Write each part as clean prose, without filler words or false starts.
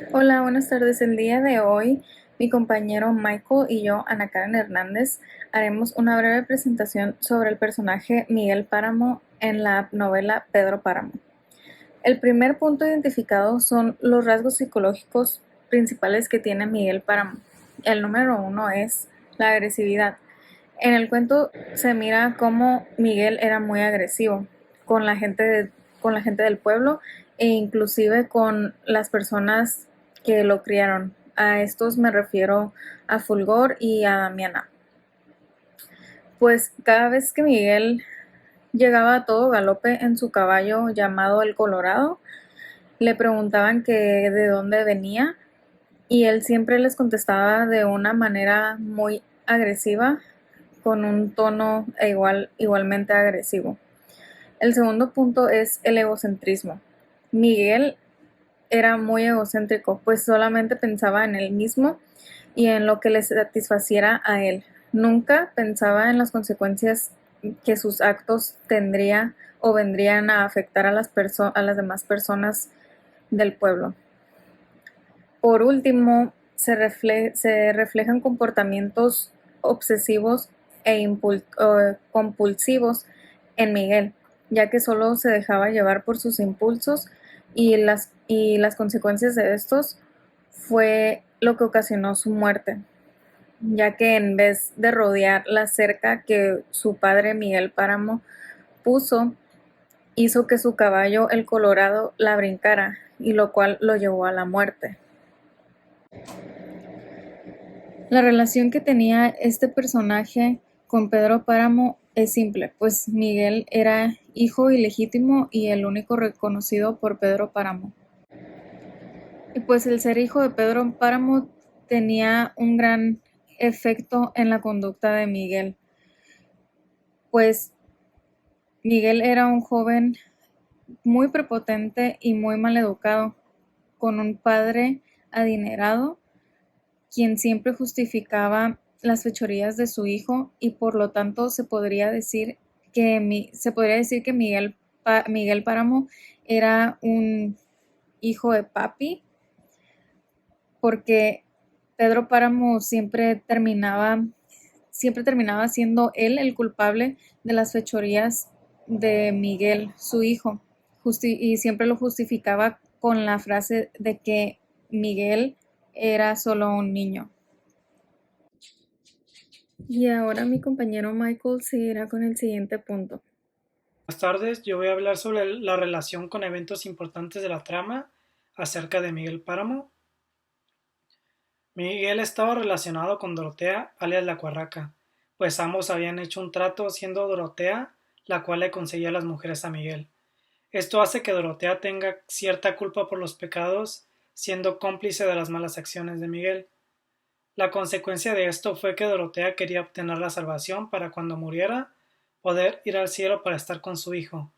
Hola, buenas tardes. El día de hoy, mi compañero Michael y yo, Ana Karen Hernández, haremos una breve presentación sobre el personaje Miguel Páramo en la novela Pedro Páramo. El primer punto identificado son los rasgos psicológicos principales que tiene Miguel Páramo. El número uno es la agresividad. En el cuento se mira cómo Miguel era muy agresivo con la con la gente del pueblo e inclusive con las personas que lo criaron. A estos me refiero a Fulgor y a Damiana. Pues cada vez que Miguel llegaba a todo galope en su caballo llamado el Colorado, le preguntaban que de dónde venía y él siempre les contestaba de una manera muy agresiva, con un tono igualmente agresivo. El segundo punto es el egocentrismo. Miguel era muy egocéntrico, pues solamente pensaba en él mismo y en lo que le satisfaciera a él. Nunca pensaba en las consecuencias que sus actos tendría o vendrían a afectar a a las demás personas del pueblo. Por último, se reflejan comportamientos obsesivos compulsivos en Miguel, ya que solo se dejaba llevar por sus impulsos y las consecuencias de estos fue lo que ocasionó su muerte, ya que en vez de rodear la cerca que su padre Miguel Páramo puso, hizo que su caballo, el Colorado, la brincara, y lo cual lo llevó a la muerte. La relación que tenía este personaje con Pedro Páramo es simple, pues Miguel era hijo ilegítimo y el único reconocido por Pedro Páramo. Y pues el ser hijo de Pedro Páramo tenía un gran efecto en la conducta de Miguel, pues Miguel era un joven muy prepotente y muy maleducado, con un padre adinerado quien siempre justificaba las fechorías de su hijo y por lo tanto se podría decir que Miguel Páramo era un hijo de papi, porque Pedro Páramo siempre terminaba siendo él el culpable de las fechorías de Miguel, su hijo, y siempre lo justificaba con la frase de que Miguel era solo un niño. Y ahora mi compañero Michael seguirá con el siguiente punto. Buenas tardes, yo voy a hablar sobre la relación con eventos importantes de la trama acerca de Miguel Páramo. Miguel estaba relacionado con Dorotea, alias la Cuarraca, pues ambos habían hecho un trato siendo Dorotea la cual le conseguía las mujeres a Miguel. Esto hace que Dorotea tenga cierta culpa por los pecados, siendo cómplice de las malas acciones de Miguel. La consecuencia de esto fue que Dorotea quería obtener la salvación para cuando muriera poder ir al cielo para estar con su hijo,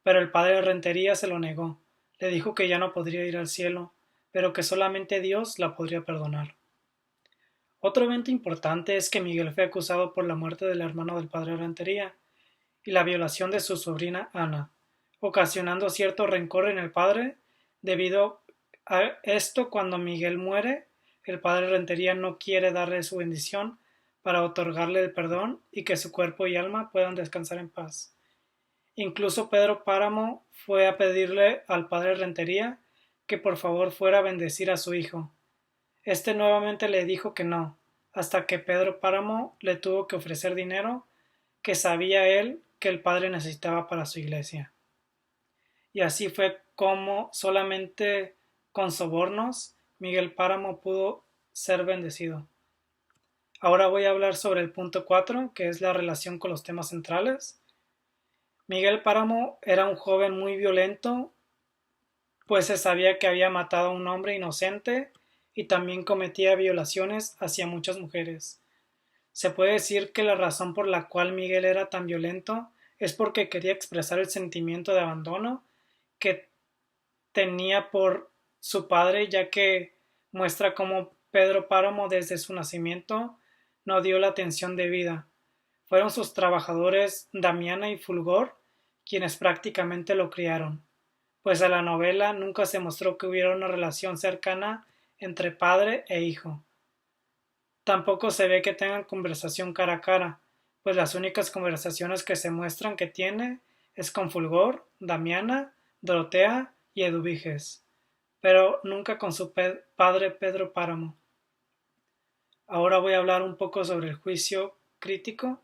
pero el padre de Rentería se lo negó. Le dijo que ya no podría ir al cielo, pero que solamente Dios la podría perdonar. Otro evento importante es que Miguel fue acusado por la muerte del hermano del padre de Rentería y la violación de su sobrina Ana, ocasionando cierto rencor en el padre. Debido a esto, cuando Miguel muere, el padre Rentería no quiere darle su bendición para otorgarle el perdón y que su cuerpo y alma puedan descansar en paz. Incluso Pedro Páramo fue a pedirle al padre Rentería que por favor fuera a bendecir a su hijo. Este nuevamente le dijo que no, hasta que Pedro Páramo le tuvo que ofrecer dinero que sabía él que el padre necesitaba para su iglesia. Y así fue como solamente con sobornos Miguel Páramo pudo ser bendecido. Ahora voy a hablar sobre el punto 4, que es la relación con los temas centrales. Miguel Páramo era un joven muy violento, pues se sabía que había matado a un hombre inocente y también cometía violaciones hacia muchas mujeres. Se puede decir que la razón por la cual Miguel era tan violento es porque quería expresar el sentimiento de abandono que tenía por su padre, ya que muestra cómo Pedro Páramo desde su nacimiento no dio la atención debida. Fueron sus trabajadores Damiana y Fulgor quienes prácticamente lo criaron, pues en la novela nunca se mostró que hubiera una relación cercana entre padre e hijo. Tampoco se ve que tengan conversación cara a cara, pues las únicas conversaciones que se muestran que tiene es con Fulgor, Damiana, Dorotea y Eduviges, pero nunca con su padre Pedro Páramo. Ahora voy a hablar un poco sobre el juicio crítico,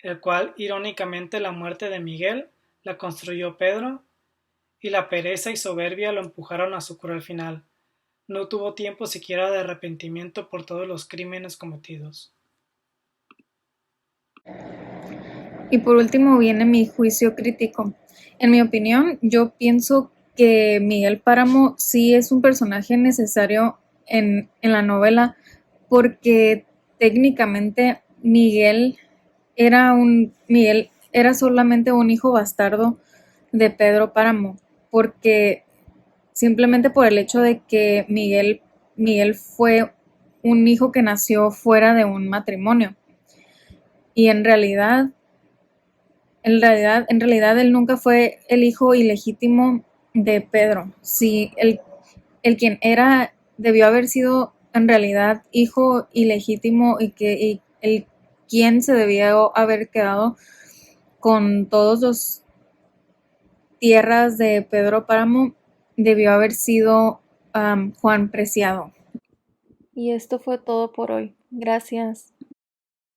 el cual irónicamente la muerte de Miguel la construyó Pedro y la pereza y soberbia lo empujaron a su cruel final. No tuvo tiempo siquiera de arrepentimiento por todos los crímenes cometidos. Y por último viene mi juicio crítico. En mi opinión, yo pienso que Miguel Páramo sí es un personaje necesario en la novela porque técnicamente Miguel era solamente un hijo bastardo de Pedro Páramo, porque simplemente por el hecho de que Miguel fue un hijo que nació fuera de un matrimonio. Y en realidad él nunca fue el hijo ilegítimo de Pedro. Sí, el quien era, debió haber sido en realidad hijo ilegítimo y el quien se debió haber quedado con todos los tierras de Pedro Páramo debió haber sido Juan Preciado. Y esto fue todo por hoy. Gracias.